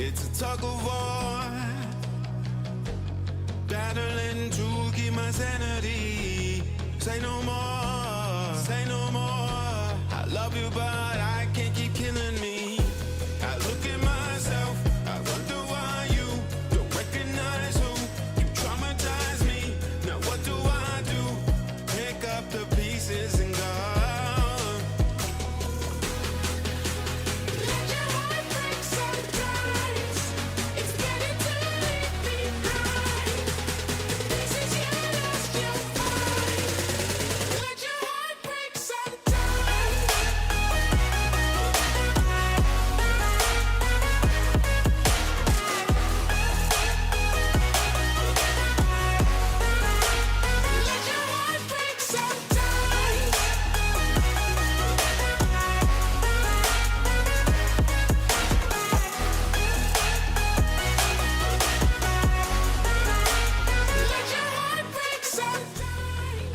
It's a tug of war, battling to keep my sanity. Say no more, say no more. I love you, but I can't keep killing me. I look at myself, I wonder why you don't recognize who you traumatize me. Now what do I do? Pick up the pieces and go.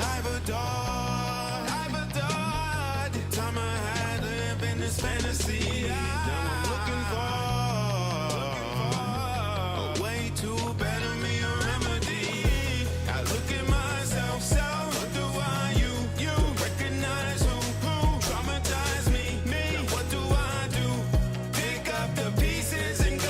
I've adored the time I had lived in this fantasy. Now I'm looking for a way to better me, a remedy. I look at myself, wonder why you recognize who traumatized me. Now what do I do? Pick up the pieces and go.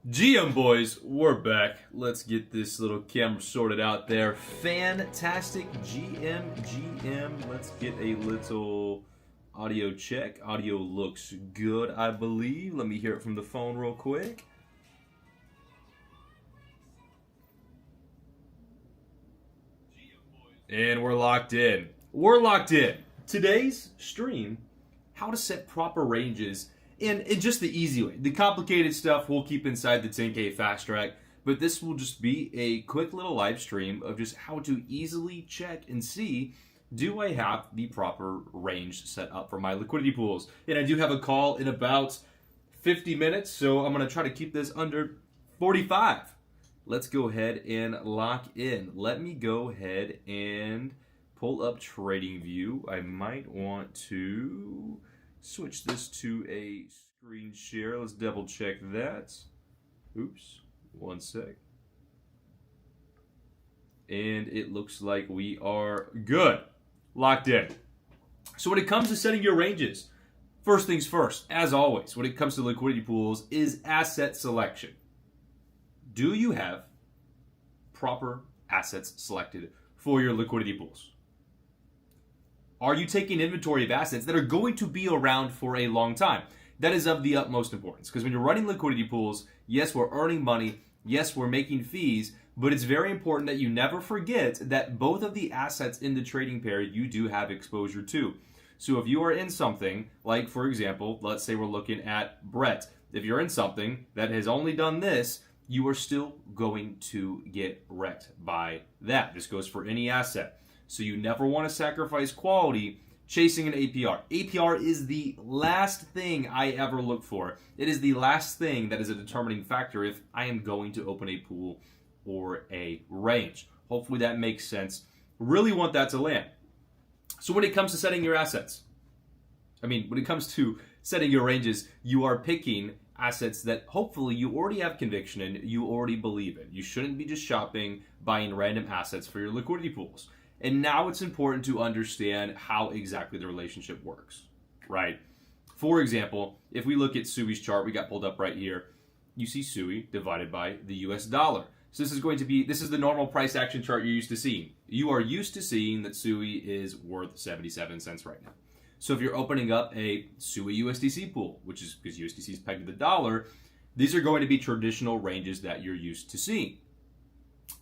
GM boys, we're back. Let's get this little camera sorted out there. Fantastic GM. Let's get a little audio check. Audio looks good, I believe. Let me hear it from the phone real quick. And we're locked in. Today's stream, how to set proper ranges in just the easy way. The complicated stuff we'll keep inside the 10K Fast Track, but this will just be a quick little live stream of just how to easily check and see, do I have the proper range set up for my liquidity pools? And I do have a call in about 50 minutes, so I'm going to try to keep this under 45. Let's go ahead and lock in. Let me go ahead and pull up TradingView. I might want to switch this to a screen share. Let's double check that. Oops, one sec. And it looks like we are good. Locked in. So when it comes to setting your ranges, first things first, as always, when it comes to liquidity pools, is asset selection. Do you have proper assets selected for your liquidity pools? Are you taking inventory of assets that are going to be around for a long time? That is of the utmost importance, because when you're running liquidity pools, yes, we're earning money, yes, we're making fees, but it's very important that you never forget that both of the assets in the trading pair you do have exposure to. So if you are in something, like for example, let's say we're looking at Brett. If you're in something that has only done this, you are still going to get wrecked by that. This goes for any asset. So you never want to sacrifice quality chasing an APR. APR is the last thing I ever look for. It is the last thing that is a determining factor if I am going to open a pool or a range. Hopefully that makes sense. Really want that to land. So when it comes to setting your assets, when it comes to setting your ranges, you are picking assets that hopefully you already have conviction in, you already believe in. You shouldn't be just shopping, buying random assets for your liquidity pools. And now it's important to understand how exactly the relationship works, right? For example, if we look at SUI's chart, we got pulled up right here. You see SUI divided by the US dollar. So this is the normal price action chart you're used to seeing. You are used to seeing that SUI is worth 77 cents right now. So if you're opening up a SUI USDC pool, which is because USDC is pegged to the dollar, These are going to be traditional ranges that you're used to seeing.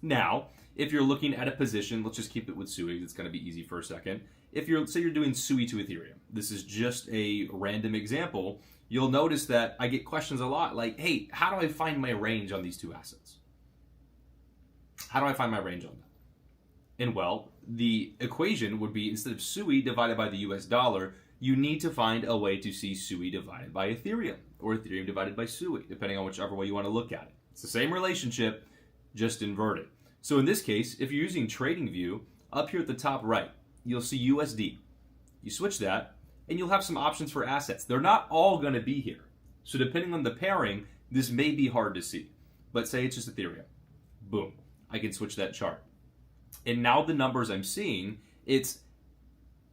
Now, if you're looking at a position, let's just keep it with SUI. It's going to be easy for a second. If you're, say you're doing SUI to Ethereum, this is just a random example. You'll notice that I get questions a lot like, hey, how do I find my range on these two assets? How do I find my range on that? And well, the equation would be instead of SUI divided by the US dollar, you need to find a way to see SUI divided by Ethereum or Ethereum divided by SUI, depending on whichever way you want to look at it. It's the same relationship, just inverted. So in this case, if you're using TradingView, up here at the top right, you'll see USD. You switch that, and you'll have some options for assets. They're not all going to be here. So depending on the pairing, this may be hard to see. But say it's just Ethereum. Boom. I can switch that chart. And now the numbers I'm seeing, it's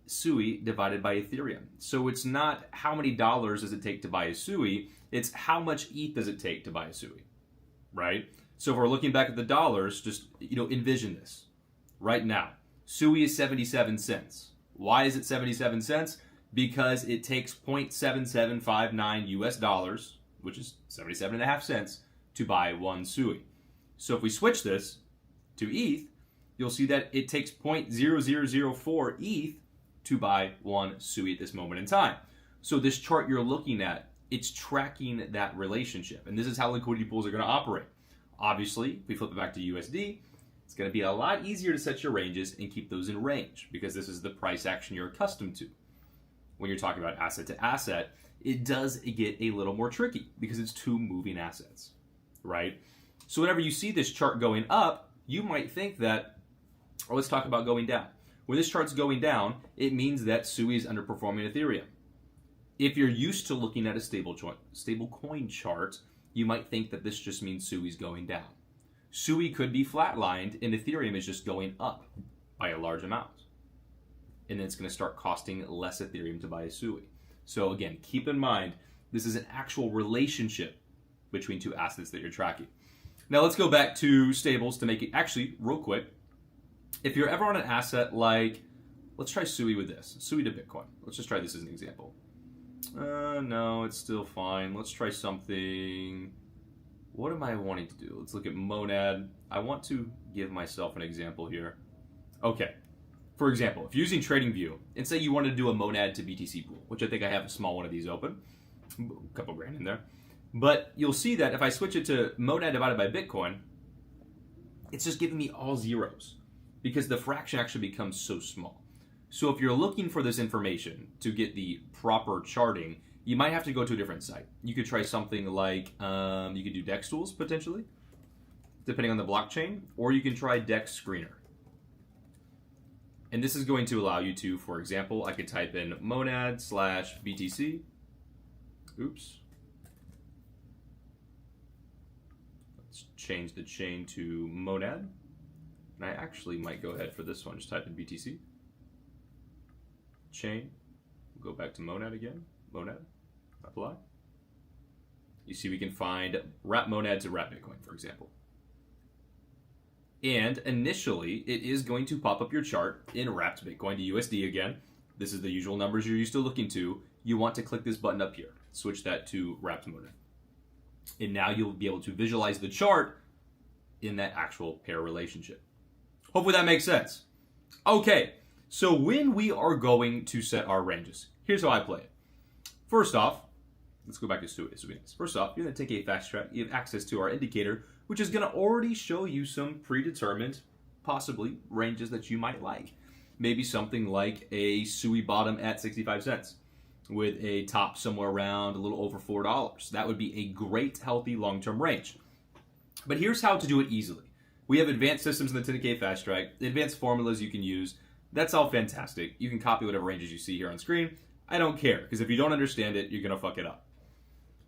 SUI divided by Ethereum. So it's not how many dollars does it take to buy a SUI, it's how much ETH does it take to buy a SUI, right? So if we're looking back at the dollars, just envision this right now. SUI is 77 cents. Why is it 77 cents? Because it takes 0.7759 US dollars, which is 77.5 cents, to buy one SUI. So if we switch this to ETH, you'll see that it takes 0.0004 ETH to buy one SUI at this moment in time. So this chart you're looking at, it's tracking that relationship. And this is how liquidity pools are going to operate. Obviously, if we flip it back to USD, it's going to be a lot easier to set your ranges and keep those in range because this is the price action you're accustomed to. When you're talking about asset to asset, it does get a little more tricky because it's two moving assets, right? So whenever you see this chart going up, you might think that, or let's talk about going down. When this chart's going down, it means that SUI is underperforming Ethereum. If you're used to looking at a stable coin chart, you might think that this just means SUI is going down. SUI could be flatlined and Ethereum is just going up by a large amount. And then it's going to start costing less Ethereum to buy a SUI. So again, keep in mind, this is an actual relationship between two assets that you're tracking. Now let's go back to stables to make it actually real quick. If you're ever on an asset like, let's try SUI with this, SUI to Bitcoin. Let's just try this as an example. No, it's still fine. Let's try something. What am I wanting to do? Let's look at Monad. I want to give myself an example here. Okay. For example, if you're using TradingView, and say you wanted to do a Monad to BTC pool, which I think I have a small one of these open, a couple grand in there. But you'll see that if I switch it to Monad divided by Bitcoin, it's just giving me all zeros because the fraction actually becomes so small. So if you're looking for this information to get the proper charting, you might have to go to a different site. You could try something like, you could do DEX tools potentially, depending on the blockchain, or you can try DEX Screener. And this is going to allow you to, for example, I could type in Monad/BTC. Oops. Let's change the chain to Monad. And I actually might go ahead for this one, just type in BTC. Chain. Go back to Monad again. Monad. Apply. You see we can find wrap Monad to wrap Bitcoin, for example. And initially, it is going to pop up your chart in wrapped Bitcoin to USD again. This is the usual numbers you're used to looking to. You want to click this button up here. Switch that to wrapped Monad. And now you'll be able to visualize the chart in that actual pair relationship. Hopefully that makes sense. Okay, so when we are going to set our ranges, here's how I play it. First off, let's go back to SUI. First off, you're going to take a fast track. You have access to our indicator, which is going to already show you some predetermined, possibly, ranges that you might like. Maybe something like a SUI bottom at 65 cents with a top somewhere around a little over $4. That would be a great, healthy, long-term range. But here's how to do it easily. We have advanced systems in the 10K Fast Track, advanced formulas you can use. That's all fantastic. You can copy whatever ranges you see here on screen. I don't care, because if you don't understand it, you're going to fuck it up.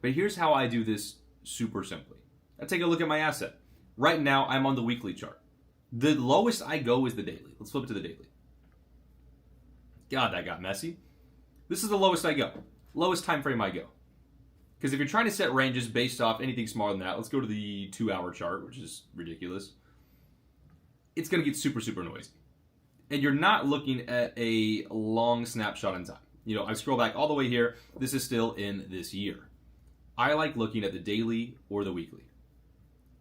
But here's how I do this super simply. I take a look at my asset. Right now, I'm on the weekly chart. The lowest I go is the daily. Let's flip it to the daily. God, that got messy. This is the lowest I go. Lowest time frame I go. Because if you're trying to set ranges based off anything smaller than that, let's go to the 2-hour chart, which is ridiculous. It's going to get super, super noisy. And you're not looking at a long snapshot in time. I scroll back all the way here. This is still in this year. I like looking at the daily or the weekly.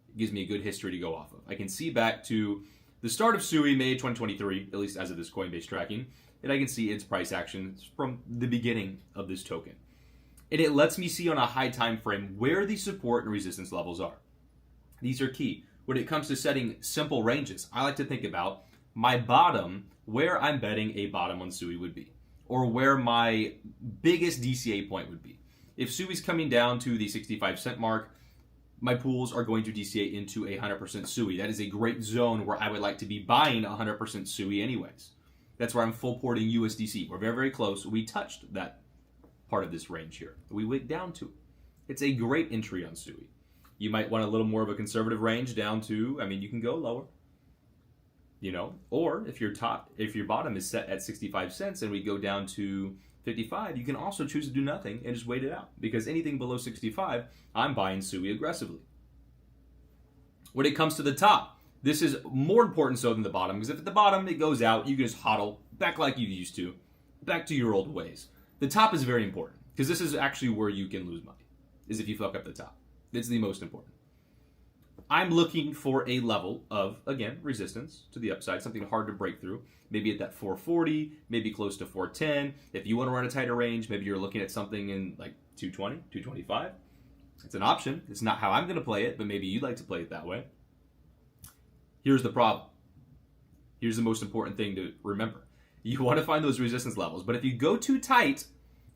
It gives me a good history to go off of. I can see back to the start of SUI, May 2023, at least as of this Coinbase tracking, and I can see its price action from the beginning of this token. And it lets me see on a high time frame where the support and resistance levels are. These are key. When it comes to setting simple ranges, I like to think about my bottom, where I'm betting a bottom on SUI would be, or where my biggest DCA point would be. If SUI's coming down to the 65-cent mark, my pools are going to DCA into a 100% SUI. That is a great zone where I would like to be buying 100% SUI anyways. That's where I'm full porting USDC. We're very, very close. We touched that part of this range here. We went down to it. It's a great entry on SUI. You might want a little more of a conservative range down to, you can go lower. Or if your bottom is set at 65 cents and we go down to 55, you can also choose to do nothing and just wait it out, because anything below 65, I'm buying SUI aggressively. When it comes to the top, this is more important so than the bottom, because if at the bottom it goes out, you can just hodl back like you used to, back to your old ways. The top is very important, because this is actually where you can lose money, is if you fuck up the top. It's the most important. I'm looking for a level of, again, resistance to the upside, something hard to break through. Maybe at that 440, maybe close to 410. If you want to run a tighter range, maybe you're looking at something in like 220, 225. It's an option. It's not how I'm going to play it, but maybe you'd like to play it that way. Here's the problem. Here's the most important thing to remember. You want to find those resistance levels, but if you go too tight,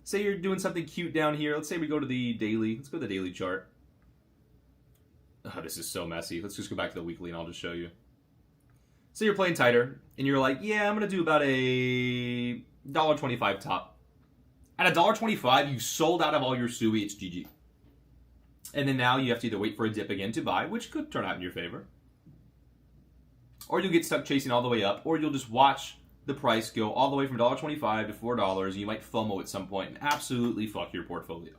say you're doing something cute down here. Let's say we go to the daily. Let's go to the daily chart. Oh, this is so messy. Let's just go back to the weekly and I'll just show you. So you're playing tighter and you're like, yeah, I'm going to do about a $1.25 top. At $1.25, you sold out of all your SUI, it's GG. And then now you have to either wait for a dip again to buy, which could turn out in your favor, or you'll get stuck chasing all the way up, or you'll just watch the price go all the way from $1.25 to $4, and you might FOMO at some point and absolutely fuck your portfolio.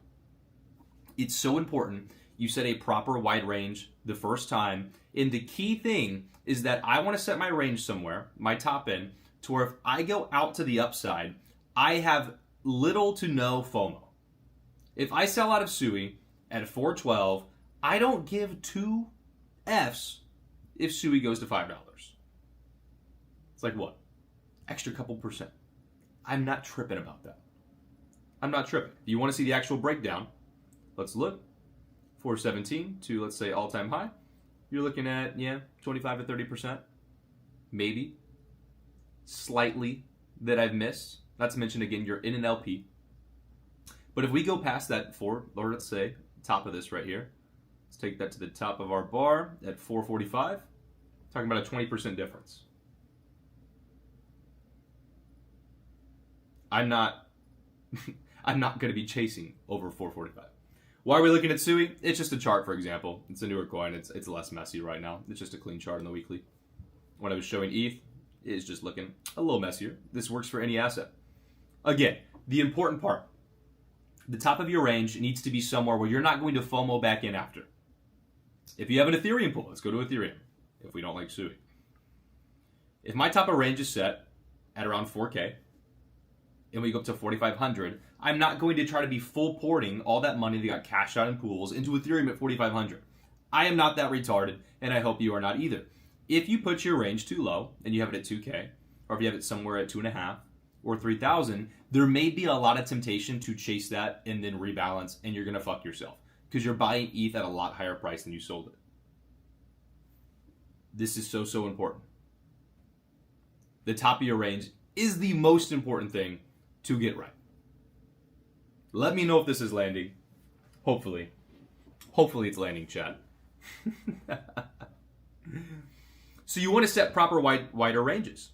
It's so important you set a proper wide range the first time. And the key thing is that I want to set my range somewhere, my top end, to where if I go out to the upside, I have little to no FOMO. If I sell out of SUI at 412, I don't give two Fs if SUI goes to $5. It's like what? Extra couple percent. I'm not tripping about that. I'm not tripping. If you want to see the actual breakdown, let's look. 417 to, let's say, all-time high. You're looking at, 25 to 30%. Maybe. Slightly that I've missed. Not to mention, again, you're in an LP. But if we go past that or let's say, top of this right here. Let's take that to the top of our bar at 445. Talking about a 20% difference. I'm not going to be chasing over 445. Why are we looking at SUI? It's just a chart, for example. It's a newer coin. It's less messy right now. It's just a clean chart on the weekly. When I was showing ETH, it's just looking a little messier. This works for any asset. Again, the important part. The top of your range needs to be somewhere where you're not going to FOMO back in after. If you have an Ethereum pool, let's go to Ethereum, if we don't like SUI. If my top of range is set at around 4K, and we go up to 4,500, I'm not going to try to be full porting all that money that got cashed out in pools into Ethereum at 4,500. I am not that retarded, and I hope you are not either. If you put your range too low, and you have it at 2K, or if you have it somewhere at 2.5 or 3,000, there may be a lot of temptation to chase that and then rebalance, and you're going to fuck yourself, because you're buying ETH at a lot higher price than you sold it. This is so, so important. The top of your range is the most important thing to get right. Let me know if this is landing. Hopefully it's landing, chat. So you want to set proper wider ranges.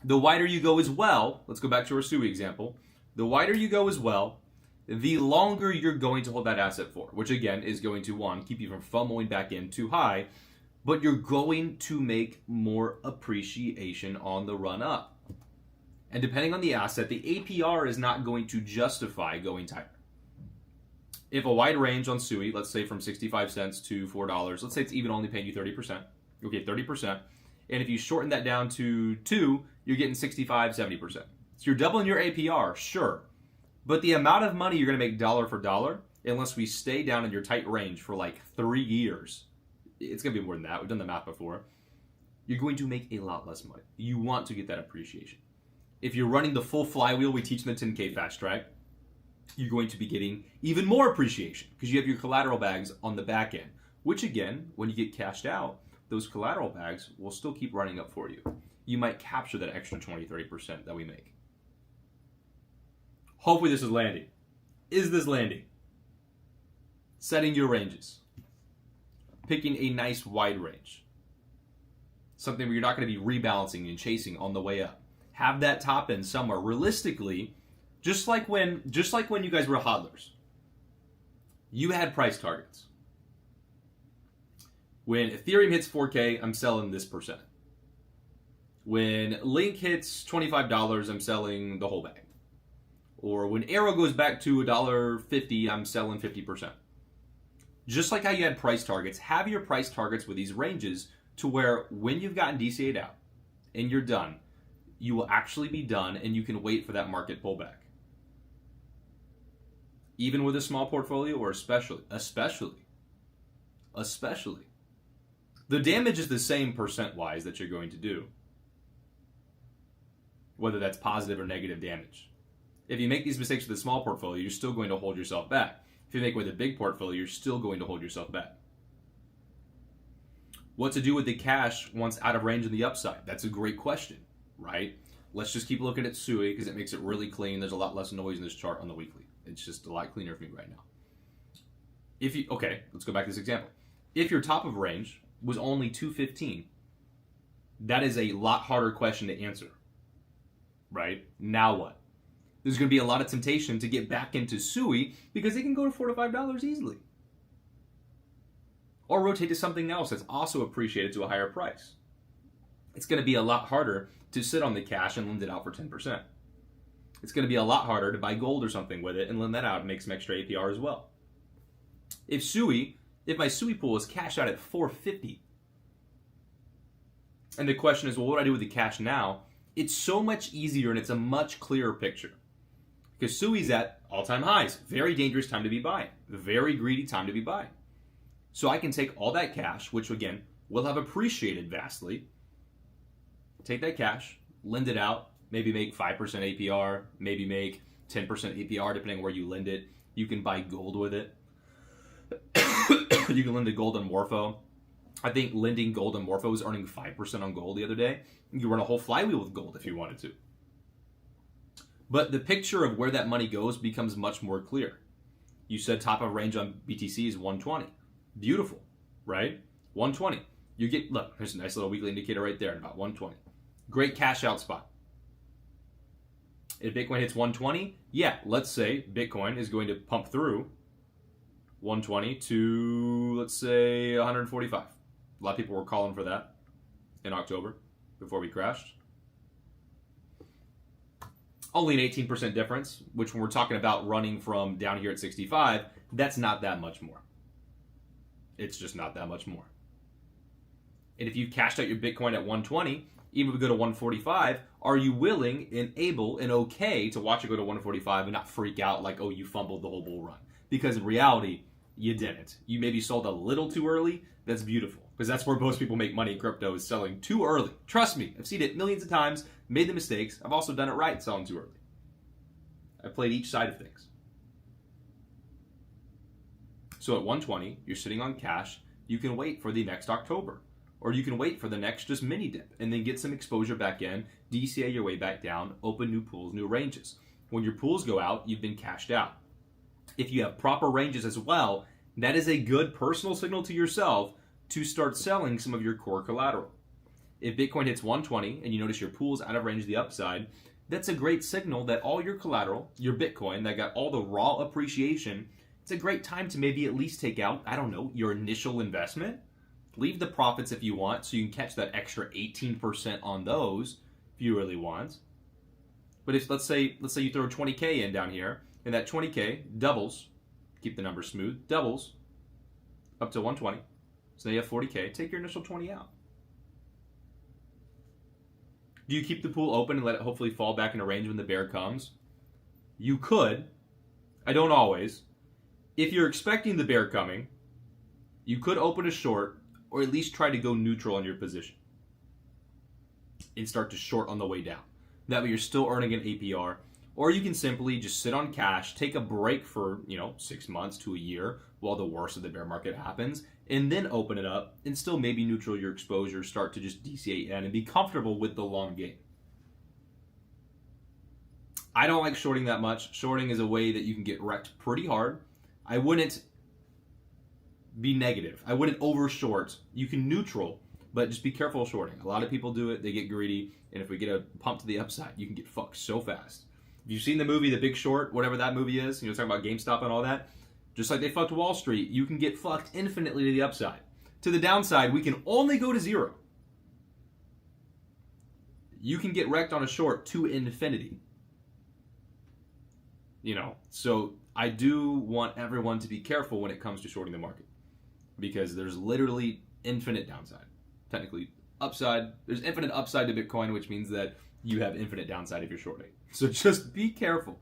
The wider you go as well, let's go back to our SUI example. The wider you go as well, the longer you're going to hold that asset for, which again is going to, one, keep you from FOMOing back in too high, but you're going to make more appreciation on the run up. And depending on the asset, the APR is not going to justify going tighter. If a wide range on SUI, let's say from 65 cents to $4, let's say it's even only paying you 30%. Okay, 30%. And if you shorten that down to 2, you're getting 65, 70%. So you're doubling your APR, sure. But the amount of money you're going to make dollar for dollar unless we stay down in your tight range for like 3 years, it's going to be more than that. We've done the math before. You're going to make a lot less money. You want to get that appreciation. If you're running the full flywheel we teach in the 10K Fast Track, you're going to be getting even more appreciation because you have your collateral bags on the back end, which again, when you get cashed out, those collateral bags will still keep running up for you. You might capture that extra 20-30% that we make. Hopefully this is landing. Is this landing? Setting your ranges. Picking a nice wide range. Something where you're not going to be rebalancing and chasing on the way up. Have that top end somewhere. Realistically, just like when you guys were hodlers, you had price targets. When Ethereum hits 4K, I'm selling this percent. When Link hits $25, I'm selling the whole bag. Or when Arrow goes back to $1.50, I'm selling 50%. Just like how you had price targets, have your price targets with these ranges to where when you've gotten DCA'd out and you're done, you will actually be done and you can wait for that market pullback. Even with a small portfolio or especially. The damage is the same percent-wise that you're going to do. Whether that's positive or negative damage. If you make these mistakes with a small portfolio, you're still going to hold yourself back. If you make with a big portfolio, you're still going to hold yourself back. What to do with the cash once out of range on the upside? That's a great question, right? Let's just keep looking at SUI because it makes it really clean. There's a lot less noise in this chart on the weekly. It's just a lot cleaner for me right now. Okay, let's go back to this example. If your top of range was only 215, that is a lot harder question to answer, right? Now what? There's going to be a lot of temptation to get back into SUI because they can go to $4 to $5 easily. Or rotate to something else that's also appreciated to a higher price. It's going to be a lot harder to sit on the cash and lend it out for 10%. It's going to be a lot harder to buy gold or something with it and lend that out and make some extra APR as well. If my SUI pool is cashed out at $450, and the question is, well, what do I do with the cash now? It's so much easier and it's a much clearer picture. Because SUI's at all-time highs. Very dangerous time to be buying. Very greedy time to be buying. So I can take all that cash, which again, will have appreciated vastly, take that cash, lend it out, maybe make 5% APR, maybe make 10% APR depending on where you lend it. You can buy gold with it. You can lend a gold on Morpho. I think lending gold on Morpho was earning 5% on gold the other day. You can run a whole flywheel with gold if you wanted to. But the picture of where that money goes becomes much more clear. You said top of range on BTC is 120. Beautiful, right? 120. Look, there's a nice little weekly indicator right there at about 120. Great cash out spot. If Bitcoin hits 120, yeah, let's say Bitcoin is going to pump through 120 to, let's say, 145. A lot of people were calling for that in October before we crashed. Only an 18% difference, which when we're talking about running from down here at 65, that's not that much more. It's just not that much more. And if you've cashed out your Bitcoin at 120, even if we go to 145, are you willing and able and okay to watch it go to 145 and not freak out like, oh, you fumbled the whole bull run? Because in reality, you didn't. You maybe sold a little too early. That's beautiful. Because that's where most people make money in crypto, is selling too early. Trust me, I've seen it millions of times, made the mistakes. I've also done it right, selling too early. I played each side of things. So at 120, you're sitting on cash. You can wait for the next October. Or you can wait for the next just mini dip and then get some exposure back in, DCA your way back down, open new pools, new ranges. When your pools go out, you've been cashed out. If you have proper ranges as well, that is a good personal signal to yourself to start selling some of your core collateral. If Bitcoin hits 120 and you notice your pool's out of range of the upside, that's a great signal that all your collateral, your Bitcoin, that got all the raw appreciation, it's a great time to maybe at least take out, I don't know, your initial investment. Leave the profits if you want, so you can catch that extra 18% on those if you really want. But if let's say you throw 20K in down here, and that 20K doubles, keep the numbers smooth, doubles up to 120. So now you have 40K. Take your initial 20 out. Do you keep the pool open and let it hopefully fall back into range when the bear comes? You could. I don't always. If you're expecting the bear coming, you could open a short or at least try to go neutral on your position and start to short on the way down. That way you're still earning an APR. Or you can simply just sit on cash, take a break for, 6 months to a year while the worst of the bear market happens, and then open it up and still maybe neutral your exposure, start to just DCA in and be comfortable with the long game. I don't like shorting that much. Shorting is a way that you can get wrecked pretty hard. I wouldn't be negative. I wouldn't over short. You can neutral, but just be careful of shorting. A lot of people do it. They get greedy, and if we get a pump to the upside, you can get fucked so fast. If you've seen the movie The Big Short, whatever that movie is, talking about GameStop and all that, just like they fucked Wall Street, you can get fucked infinitely to the upside. To the downside, we can only go to zero. You can get wrecked on a short to infinity. So I do want everyone to be careful when it comes to shorting the market, because there's literally infinite downside. Technically, upside. There's infinite upside to Bitcoin, which means that you have infinite downside if you're shorting. So just be careful.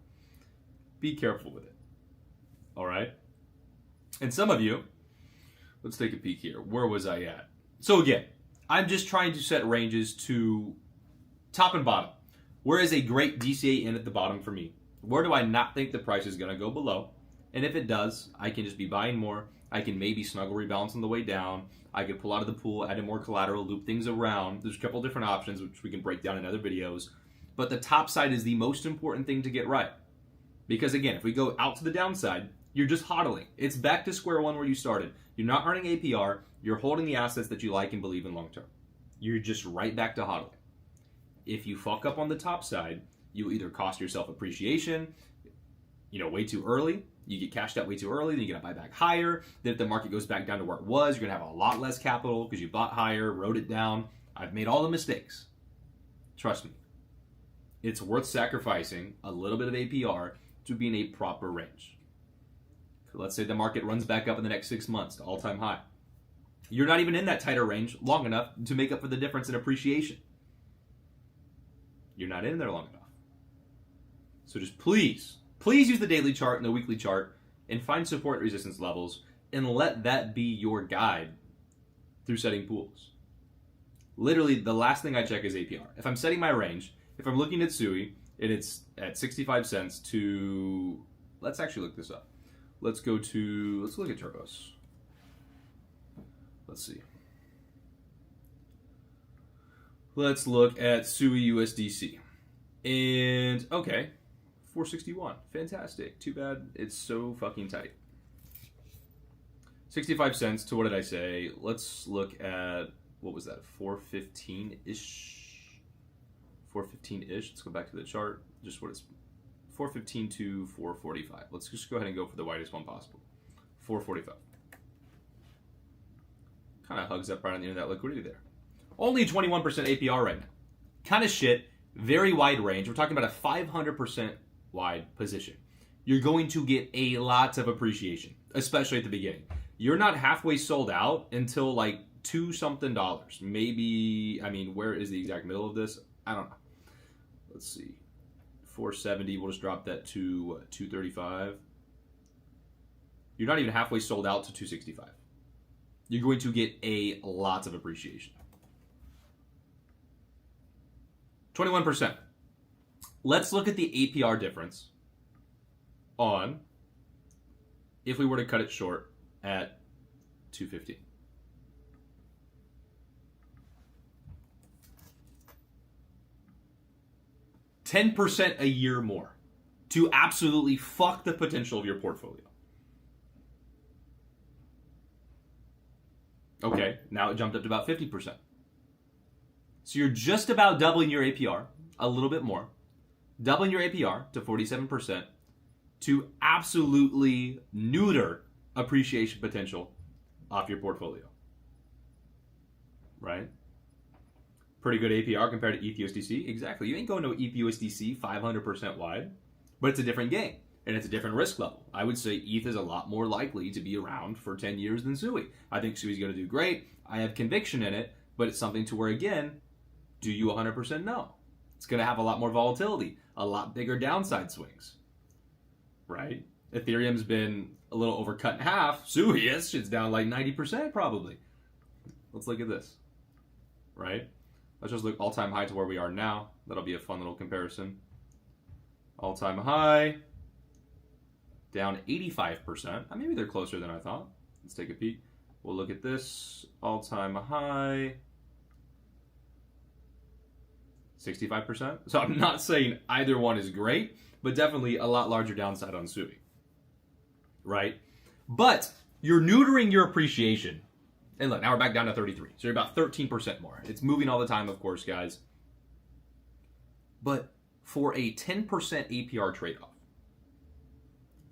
Be careful with it. All right? And some of you, let's take a peek here. Where was I at? So again, I'm just trying to set ranges to top and bottom. Where is a great DCA in at the bottom for me? Where do I not think the price is going to go below? And if it does, I can just be buying more. I can maybe snuggle rebalance on the way down. I could pull out of the pool, add in more collateral, loop things around. There's a couple different options, which we can break down in other videos. But the top side is the most important thing to get right. Because again, if we go out to the downside, you're just hodling. It's back to square one where you started. You're not earning APR. You're holding the assets that you like and believe in long term. You're just right back to hodling. If you fuck up on the top side, you either cost yourself appreciation, way too early. You get cashed out way too early, then you gotta buy back higher. Then if the market goes back down to where it was, you're gonna have a lot less capital because you bought higher, wrote it down. I've made all the mistakes. Trust me. It's worth sacrificing a little bit of APR to be in a proper range. Let's say the market runs back up in the next 6 months to all-time high. You're not even in that tighter range long enough to make up for the difference in appreciation. You're not in there long enough. So just please use the daily chart and the weekly chart and find support and resistance levels and let that be your guide through setting pools. Literally, the last thing I check is APR. If I'm setting my range, if I'm looking at SUI and it's at 65 cents to, let's actually look this up. Let's look at Turbos. Let's see. Let's look at SUI USDC. And, okay, 461. Fantastic. Too bad it's so fucking tight. 65 cents to, what did I say? Let's look at, what was that, 415-ish? 415-ish. Let's go back to the chart. Just what it's 415 to 445. Let's just go ahead and go for the widest one possible. 445. Kind of hugs up right on the end of that liquidity there. Only 21% APR right now. Kind of shit. Very wide range. We're talking about a 500% wide position. You're going to get a lot of appreciation, especially at the beginning. You're not halfway sold out until like $2-something. Maybe, where is the exact middle of this? I don't know. Let's see. 470, we'll just drop that to 235. You're not even halfway sold out to 265. You're going to get a lot of appreciation. 21%. Let's look at the APR difference on if we were to cut it short at 215. $10% a year more to absolutely fuck the potential of your portfolio. Okay, now it jumped up to about 50%. So you're just about doubling your APR, a little bit more, doubling your APR to 47% to absolutely neuter appreciation potential off your portfolio. Right? Pretty good APR compared to ETHUSDC. Exactly. You ain't going to ETHUSDC 500% wide, but it's a different game and it's a different risk level. I would say ETH is a lot more likely to be around for 10 years than SUI. I think SUI is going to do great. I have conviction in it, but it's something to where, again, do you 100% know? It's going to have a lot more volatility, a lot bigger downside swings, right? Ethereum's been a little overcut in half. Sui, this shit's down like 90% probably. Let's look at this. Right? Let's just look all-time high to where we are now. That'll be a fun little comparison. All-time high. Down 85%. Maybe they're closer than I thought. Let's take a peek. We'll look at this. All-time high. 65%. So I'm not saying either one is great, but definitely a lot larger downside on Sui. Right? But you're neutering your appreciation. And look, now we're back down to 33. So you're about 13% more. It's moving all the time, of course, guys. But for a 10% APR trade-off,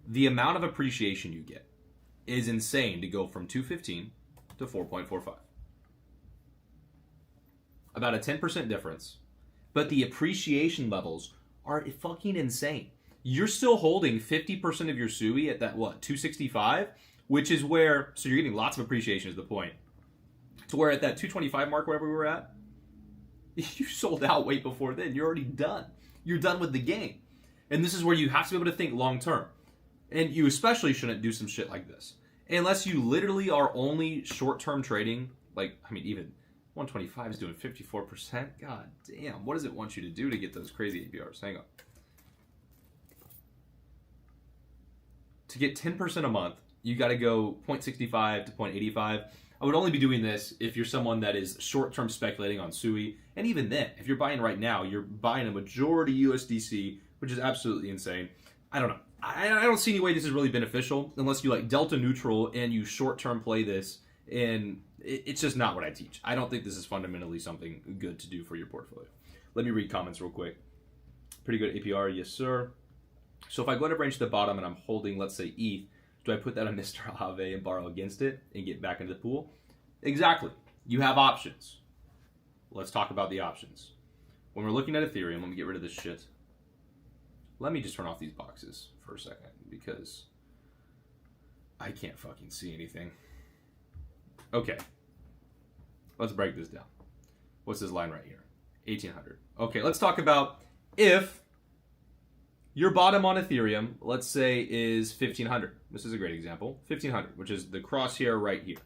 the amount of appreciation you get is insane to go from 215 to 4.45. About a 10% difference. But the appreciation levels are fucking insane. You're still holding 50% of your Sui at that, 265? Which is where, so you're getting lots of appreciation is the point. To where at that 225 mark, wherever we were at, you sold out way before then. You're already done. You're done with the game. And this is where you have to be able to think long term. And you especially shouldn't do some shit like this. Unless you literally are only short-term trading, even 125 is doing 54%. God damn, what does it want you to do to get those crazy APRs? Hang on. To get 10% a month, you got to go 0.65 to 0.85. I would only be doing this if you're someone that is short-term speculating on Sui. And even then, if you're buying right now, you're buying a majority USDC, which is absolutely insane. I don't know. I don't see any way this is really beneficial unless you delta neutral and you short-term play this. And it's just not what I teach. I don't think this is fundamentally something good to do for your portfolio. Let me read comments real quick. Pretty good APR, yes sir. So if I go to range to the bottom and I'm holding, let's say, ETH, do I put that on Mr. Aave and borrow against it and get back into the pool? Exactly. You have options. Let's talk about the options. When we're looking at Ethereum, let me get rid of this shit. Let me just turn off these boxes for a second because I can't fucking see anything. Okay. Let's break this down. What's this line right here? 1800. Okay, let's talk about if your bottom on Ethereum, let's say, is 1500. This is a great example. 1500, which is the crosshair right here.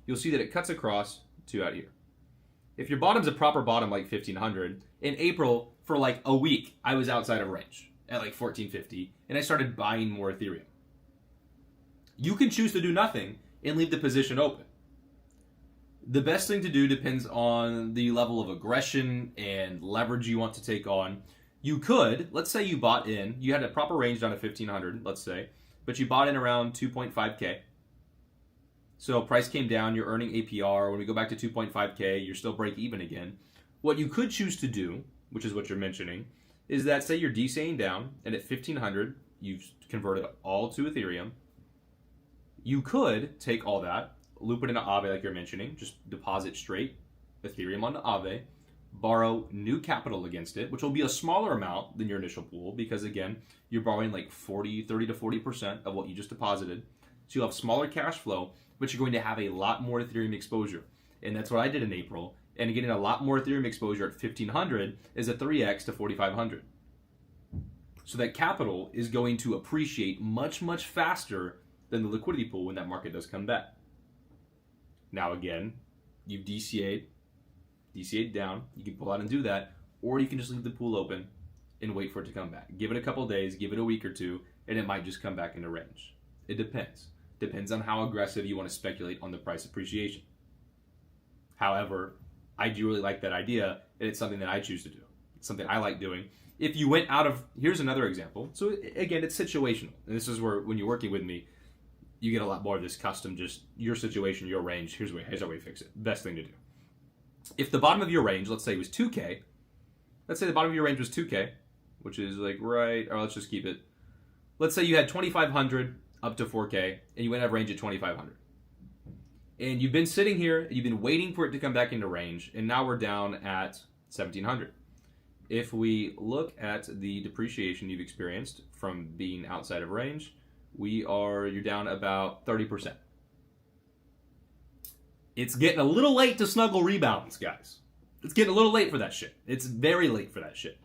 You'll see that it cuts across to out here. If your bottom's a proper bottom like 1500, in April, for a week, I was outside of range at 1450, and I started buying more Ethereum. You can choose to do nothing and leave the position open. The best thing to do depends on the level of aggression and leverage you want to take on. You could, let's say you bought in, you had a proper range down to 1500, let's say, but you bought in around 2.5K. So price came down, you're earning APR. When we go back to 2.5K, you're still break even again. What you could choose to do, which is what you're mentioning, is that say you're DCAing down and at 1500, you've converted all to Ethereum. You could take all that, loop it into Aave like you're mentioning, just deposit straight Ethereum onto Aave, borrow new capital against it, which will be a smaller amount than your initial pool because, again, you're borrowing 30 to 40% of what you just deposited. So you'll have smaller cash flow, but you're going to have a lot more Ethereum exposure. And that's what I did in April. And getting a lot more Ethereum exposure at 1500 is a 3x to 4500. So that capital is going to appreciate much, much faster than the liquidity pool when that market does come back. Now, again, you've DCA'd down. You can pull out and do that, or you can just leave the pool open and wait for it to come back. Give it a couple days, give it a week or two, and it might just come back into range. It depends. Depends on how aggressive you want to speculate on the price appreciation. However, I do really like that idea, and it's something that I choose to do. It's something I like doing. If you went out of, here's another example. So again, it's situational. And this is where, when you're working with me, you get a lot more of this custom, just your situation, your range. Here's how we fix it. Best thing to do. If the bottom of your range, let's say, was 2K, let's say the bottom of your range was 2K, which is right, or let's just keep it. Let's say you had 2500 up to 4K, and you went out of range at 2500. And you've been sitting here, and you've been waiting for it to come back into range, and now we're down at 1700. If we look at the depreciation you've experienced from being outside of range, you're down about 30%. It's getting a little late to snuggle rebounds, guys. It's getting a little late for that shit. It's very late for that shit.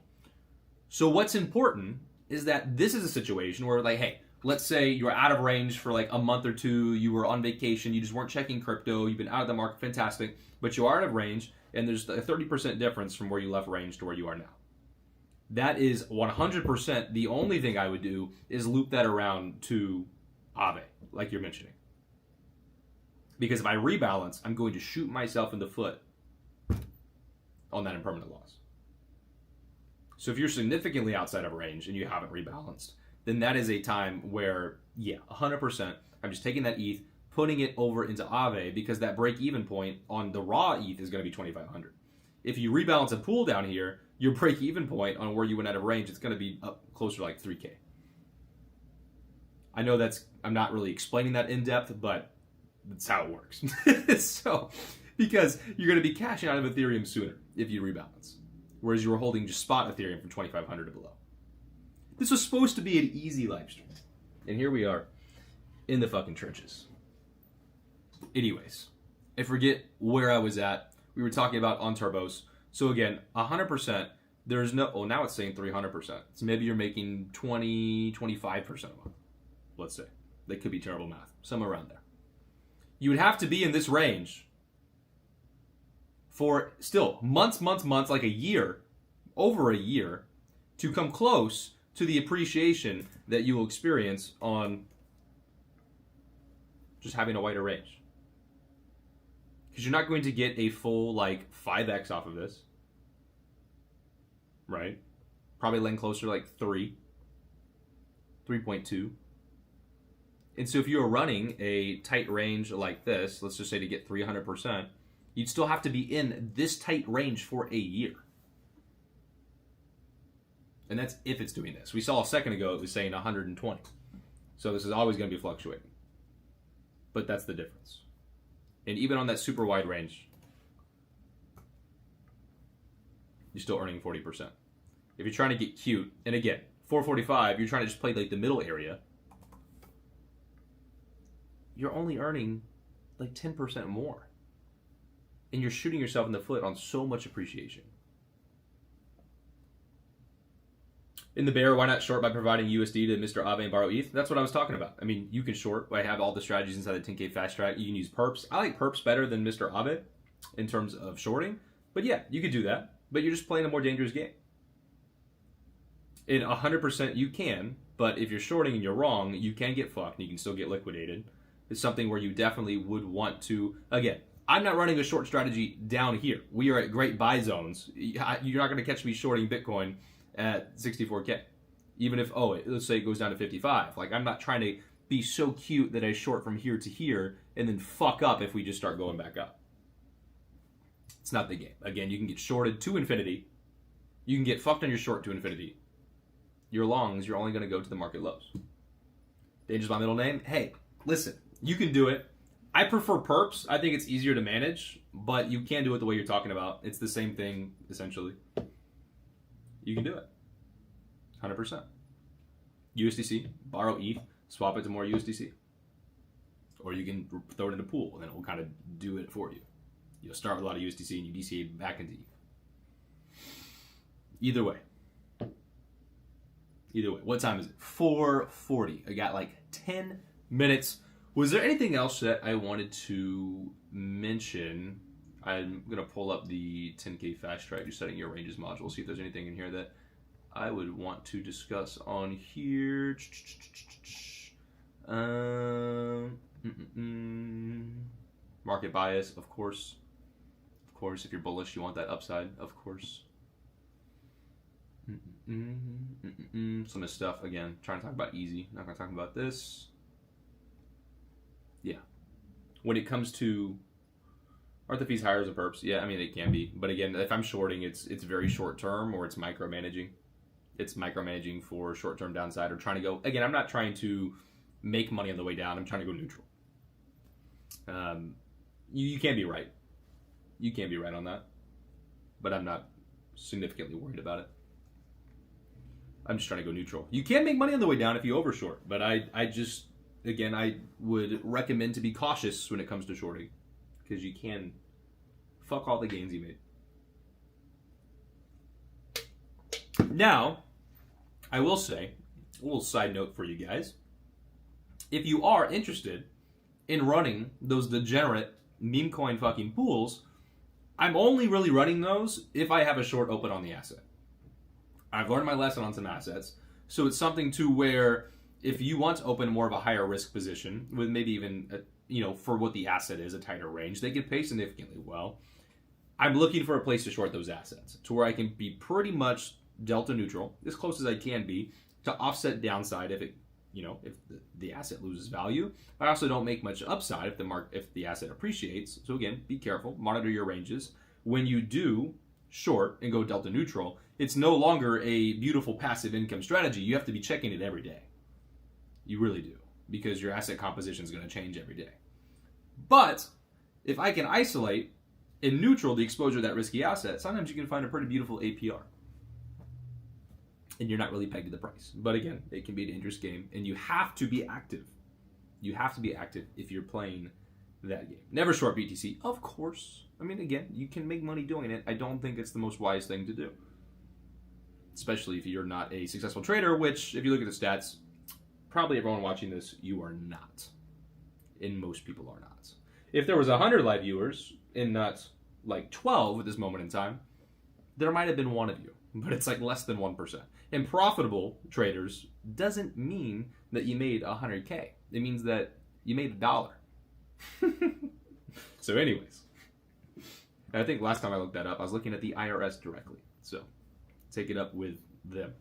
So what's important is that this is a situation where hey, let's say you're out of range for like a month or two, you were on vacation, you just weren't checking crypto, you've been out of the market, fantastic, but you are out of range, and there's a 30% difference from where you left range to where you are now. That is 100%. The only thing I would do is loop that around to Aave, like you're mentioning. Because if I rebalance, I'm going to shoot myself in the foot on that impermanent loss. So if you're significantly outside of range and you haven't rebalanced, then that is a time where, yeah, 100%, I'm just taking that ETH, putting it over into Aave, because that break-even point on the raw ETH is going to be 2,500. If you rebalance a pool down here, your break-even point on where you went out of range, it's going to be up closer to like 3K. I know I'm not really explaining that in depth, but that's how it works. So, because you're going to be cashing out of Ethereum sooner if you rebalance, whereas you were holding just spot Ethereum from 2,500 to below. This was supposed to be an easy live stream, and here we are in the fucking trenches. Anyways, I forget where I was at. We were talking about on turbos. So again, 100%, there's no, oh, now it's saying 300%. So maybe you're making 20, 25% a month, let's say. That could be terrible math, somewhere around there. You would have to be in this range for still months, like a year, over a year, to come close to the appreciation that you will experience on just having a wider range. Because you're not going to get a full, like, 5x off of this. Right? Probably land closer to, like, 3.2. And so if you were running a tight range like this, let's just say to get 300%, you'd still have to be in this tight range for a year. And that's if it's doing this. We saw a second ago it was saying 120. So this is always going to be fluctuating. But that's the difference. And even on that super wide range, you're still earning 40%. If you're trying to get cute, and again, 445, you're trying to just play like the middle area, you're only earning like 10% more. And you're shooting yourself in the foot on so much appreciation. In the bear, why not short by providing USD to Mr. Aave and borrow ETH? That's what I was talking about. I mean, you can short. I have all the strategies inside the 10K fast track. You can use perps. I like perps better than Mr. Aave in terms of shorting. But yeah, you could do that. But you're just playing a more dangerous game. In 100% you can, but if you're shorting and you're wrong, you can get fucked and you can still get liquidated. It's something where you definitely would want to, again, I'm not running a short strategy down here. We are at great buy zones. You're not going to catch me shorting Bitcoin at 64K. Even if, let's say it goes down to 55. Like, I'm not trying to be so cute that I short from here to here and then fuck up if we just start going back up. It's not the game. Again, you can get shorted to infinity. You can get fucked on your short to infinity. Your longs, you're only going to go to the market lows. Danger's my middle name. Hey, listen, you can do it. I prefer perps. I think it's easier to manage, but you can do it the way you're talking about. It's the same thing, essentially. You can do it. 100%. USDC, borrow ETH, swap it to more USDC. Or you can throw it in a pool, and then it will kind of do it for you. You'll start with a lot of USDC, and you DCA back into ETH. Either way. What time is it? 4:40. I got like 10 minutes. Was there anything else that I wanted to mention? I'm going to pull up the 10K fast track, just setting your ranges module, see if there's anything in here that I would want to discuss on here. Market bias, of course. Of course, if you're bullish, you want that upside, of course. Some of this stuff, again, trying to talk about easy. Not going to talk about this. Yeah. When it comes to, are the fees higher as a perps? Yeah, I mean, it can be. But again, if I'm shorting, it's very short term, or it's micromanaging. It's micromanaging for short term downside, or trying to go, again, I'm not trying to make money on the way down. I'm trying to go neutral. You can be right. You can be right on that. But I'm not significantly worried about it. I'm just trying to go neutral. You can make money on the way down if you overshort, but I just, again, I would recommend to be cautious when it comes to shorting, because you can fuck all the gains you made. Now, I will say, a little side note for you guys. if you are interested in running those degenerate meme coin fucking pools, I'm only really running those if I have a short open on the asset. I've learned my lesson on some assets, so it's something to where if you want to open more of a higher risk position with maybe even for what the asset is, a tighter range, they can pay significantly well. I'm looking for a place to short those assets to where I can be pretty much delta neutral, as close as I can be, to offset downside if the asset loses value. I also don't make much upside if the asset appreciates. So again, be careful, monitor your ranges. When you do short and go delta neutral, it's no longer a beautiful passive income strategy. You have to be checking it every day. You really do, because your asset composition is going to change every day. But if I can isolate in neutral the exposure to that risky asset, sometimes you can find a pretty beautiful APR. And you're not really pegged to the price. But again, it can be a dangerous game, and you have to be active. You have to be active if you're playing that game. Never short BTC, of course. I mean, again, you can make money doing it. I don't think it's the most wise thing to do. Especially if you're not a successful trader, which, if you look at the stats, probably everyone watching this, you are not. And most people are not. If there was 100 live viewers and not like 12 at this moment in time, there might have been one of you. But it's like less than 1%. And profitable traders doesn't mean that you made 100K. It means that you made $1. So anyways, I think last time I looked that up, I was looking at the IRS directly. So take it up with them.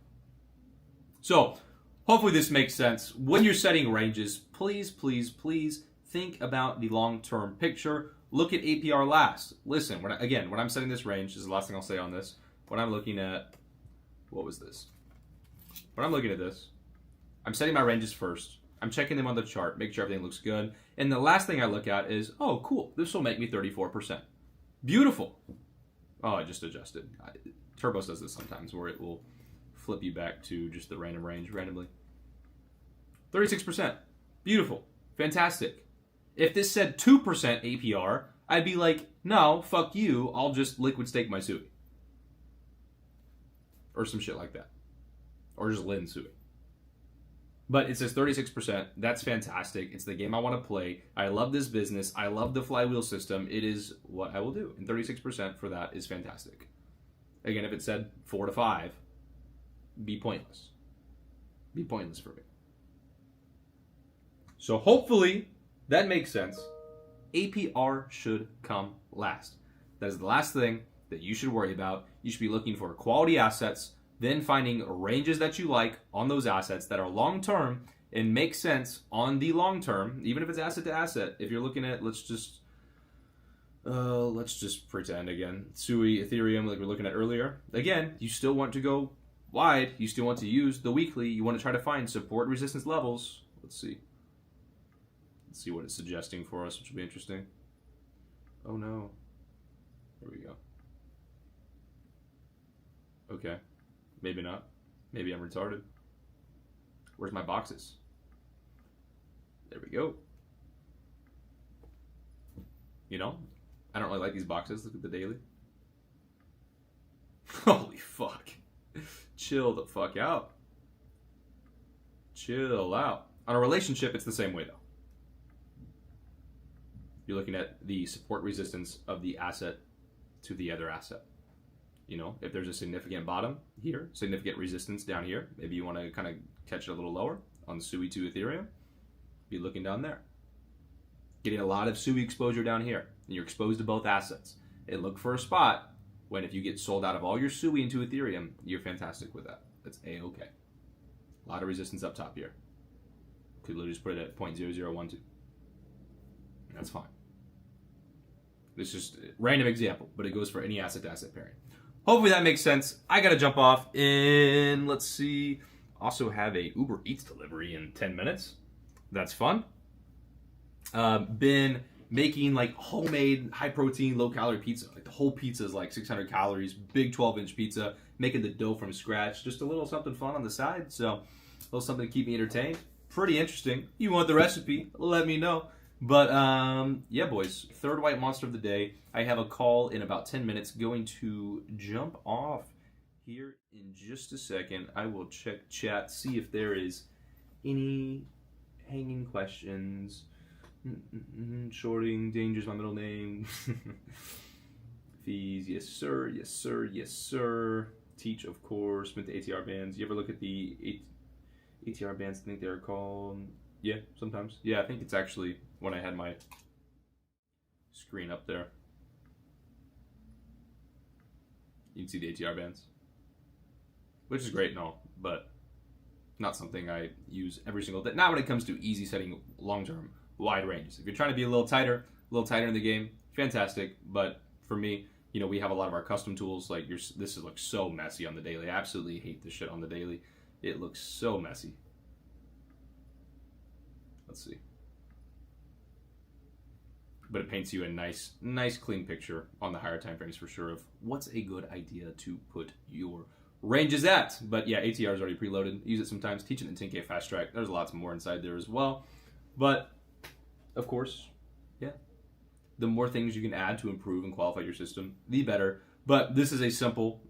So hopefully this makes sense. When you're setting ranges, please, please, please think about the long-term picture. Look at APR last. Listen, when I'm setting this range, this is the last thing I'll say on this. When I'm looking at, what was this? When I'm looking at this, I'm setting my ranges first. I'm checking them on the chart, make sure everything looks good. And the last thing I look at is, oh, cool, this will make me 34%. Beautiful. Oh, I just adjusted. Turbos does this sometimes where it will flip you back to just the random range randomly. 36%. Beautiful. Fantastic. If this said 2% APR, I'd be like, no, fuck you, I'll just liquid stake my SUI. Or some shit like that. Or just Lin Sui. But it says 36%. That's fantastic. It's the game I want to play. I love this business. I love the flywheel system. It is what I will do. And 36% for that is fantastic. Again, if it said 4 to 5, be pointless. Be pointless for me. So hopefully that makes sense. APR should come last. That is the last thing that you should worry about. You should be looking for quality assets, then finding ranges that you like on those assets that are long-term and make sense on the long-term, even if it's asset to asset. If you're looking at, let's just pretend again, SUI, Ethereum, like we were looking at earlier. Again, you still want to go wide. You still want to use the weekly. You want to try to find support resistance levels. Let's see. Let's see what it's suggesting for us, which will be interesting. Oh no. There we go. Okay. Maybe not. Maybe I'm retarded. Where's my boxes? There we go. You know, I don't really like these boxes. Look at the daily. Holy fuck. Chill the fuck out. Chill out. On a relationship, it's the same way though. You're looking at the support resistance of the asset to the other asset. You know, if there's a significant bottom here, significant resistance down here, maybe you want to kind of catch it a little lower on the SUI to Ethereum, be looking down there. Getting a lot of SUI exposure down here, and you're exposed to both assets. And look for a spot when if you get sold out of all your SUI into Ethereum, you're fantastic with that. That's A-okay. A lot of resistance up top here. Could literally just put it at 0.0012. That's fine. This is just a random example, but it goes for any asset-to-asset pairing. Hopefully that makes sense. I gotta jump off in, let's see, also have a Uber Eats delivery in 10 minutes. That's fun. Been making like homemade, high-protein, low-calorie pizza. Like the whole pizza is like 600 calories, big 12-inch pizza, making the dough from scratch. Just a little something fun on the side, so a little something to keep me entertained. Pretty interesting. You want the recipe, let me know. But, yeah, boys, third white monster of the day. I have a call in about 10 minutes. Going to jump off here in just a second. I will check chat, see if there is any hanging questions. Shorting, danger's my middle name. Fees, yes sir, yes sir, yes sir. Teach, of course. Mint the ATR bands. You ever look at the ATR bands? I think they're called. Yeah, sometimes. Yeah, I think it's actually when I had my screen up there. You can see the ATR bands, which is great and all, but not something I use every single day. Not when it comes to easy setting long-term wide ranges. If you're trying to be a little tighter in the game, fantastic. But for me, you know, we have a lot of our custom tools. Like this looks so messy on the daily. I absolutely hate this shit on the daily. It looks so messy. Let's see. But it paints you a nice clean picture on the higher time frames for sure of what's a good idea to put your ranges at. But yeah, ATR is already preloaded. Use it sometimes. Teach it in 10K Fast Track. There's lots more inside there as well. But of course, yeah, the more things you can add to improve and qualify your system, the better. But this is a simple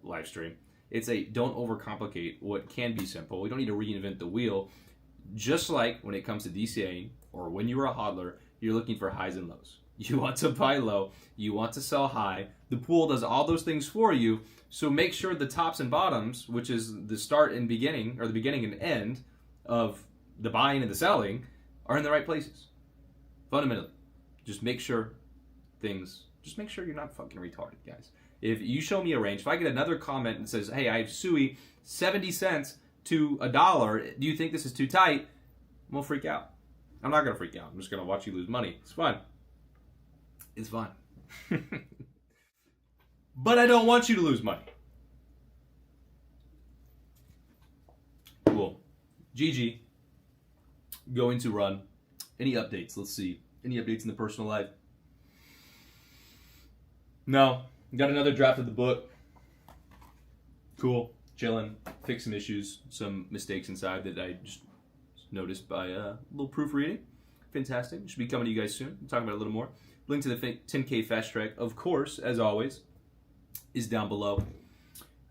live stream. It's a don't overcomplicate what can be simple. We don't need to reinvent the wheel. Just like when it comes to DCAing or when you are a hodler, you're looking for highs and lows. You want to buy low, you want to sell high. The pool does all those things for you. So make sure the tops and bottoms, which is the start and beginning, or the beginning and end of the buying and the selling, are in the right places. Fundamentally, just make sure you're not fucking retarded, guys. If you show me a range, if I get another comment and says, hey, I have SUI 70 cents to $1, do you think this is too tight? I'm gonna freak out. I'm not gonna freak out. I'm just gonna watch you lose money. It's fine. It's fine. But I don't want you to lose money. Cool. GG. Going to run. Any updates? Let's see. Any updates in the personal life? No. Got another draft of the book. Cool. Chilling. Fix some issues. Some mistakes inside that I just noticed by a little proofreading. Fantastic. Should be coming to you guys soon. We'll talk about it a little more. Link to the 10K Fast Track, of course, as always, is down below.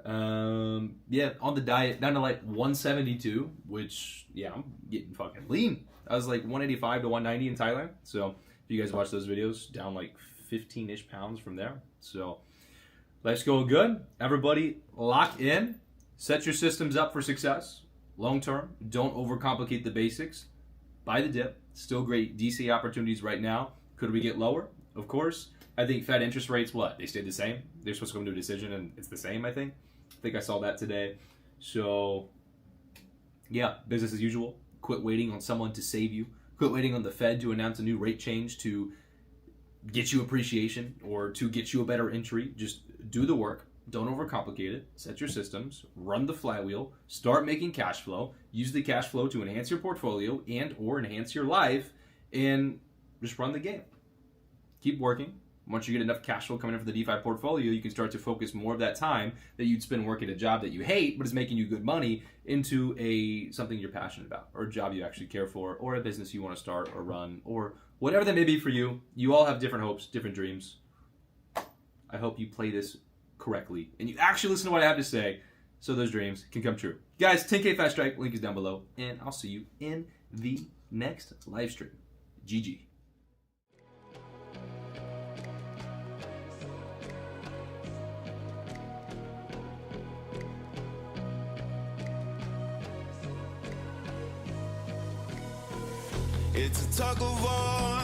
Yeah, on the diet, down to like 172, which, yeah, I'm getting fucking lean. I was like 185 to 190 in Thailand. So if you guys watch those videos, down like 15-ish pounds from there. So life's going good. Everybody lock in. Set your systems up for success. Long term. Don't overcomplicate the basics. Buy the dip. Still great DC opportunities right now. Could we get lower? Of course. I think Fed interest rates, what? They stayed the same? They're supposed to come to a decision and it's the same, I think. I think I saw that today. So, yeah, business as usual. Quit waiting on someone to save you. Quit waiting on the Fed to announce a new rate change to get you appreciation or to get you a better entry. Just do the work. Don't overcomplicate it. Set your systems. Run the flywheel. Start making cash flow. Use the cash flow to enhance your portfolio and or enhance your life. And just run the game. Keep working. Once you get enough cash flow coming in for the DeFi portfolio, you can start to focus more of that time that you'd spend working a job that you hate but is making you good money into something you're passionate about, or a job you actually care for, or a business you want to start or run, or whatever that may be for you. You all have different hopes, different dreams. I hope you play this correctly and you actually listen to what I have to say so those dreams can come true. Guys, 10K Fast Track, link is down below, and I'll see you in the next live stream. GG. It's a tug of war,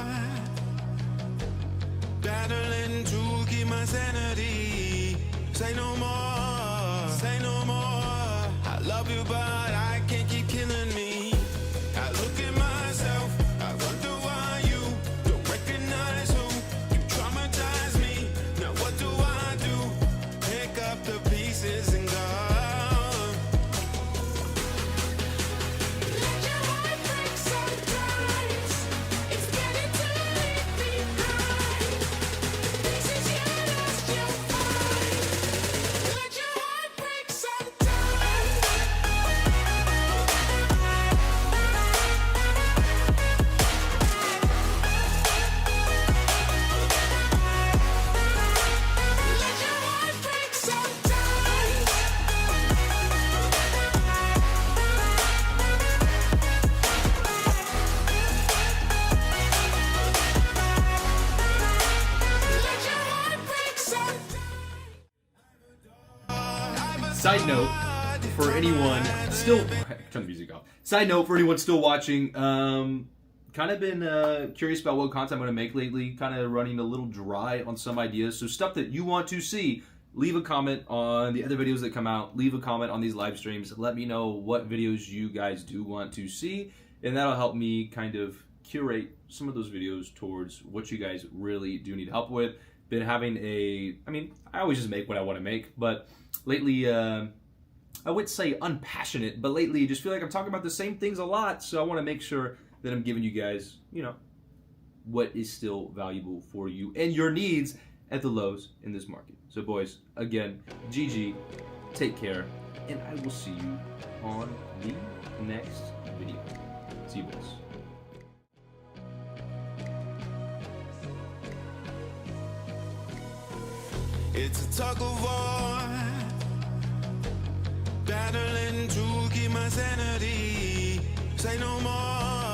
battling to keep my sanity. Say no more, say no more. I love you, but I can't keep killing me. I look at myself, I wonder why you don't recognize who you traumatize me. Now what do I do? Pick up the pieces and go. Sometimes Side note for anyone still turn the music off. Side note for anyone still watching, kind of been curious about what content I'm going to make lately. Kind of running a little dry on some ideas. So stuff that you want to see, leave a comment on the other videos that come out. Leave a comment on these live streams. Let me know what videos you guys do want to see, and that'll help me kind of curate some of those videos towards what you guys really do need help with. Been having I always just make what I want to make, but lately, I wouldn't say unpassionate, but lately I just feel like I'm talking about the same things a lot, so I want to make sure that I'm giving you guys, what is still valuable for you and your needs at the lows in this market. So boys, again, GG, take care, and I will see you on the next video. See you boys. It's a tug of war, battling to keep my sanity. Say no more.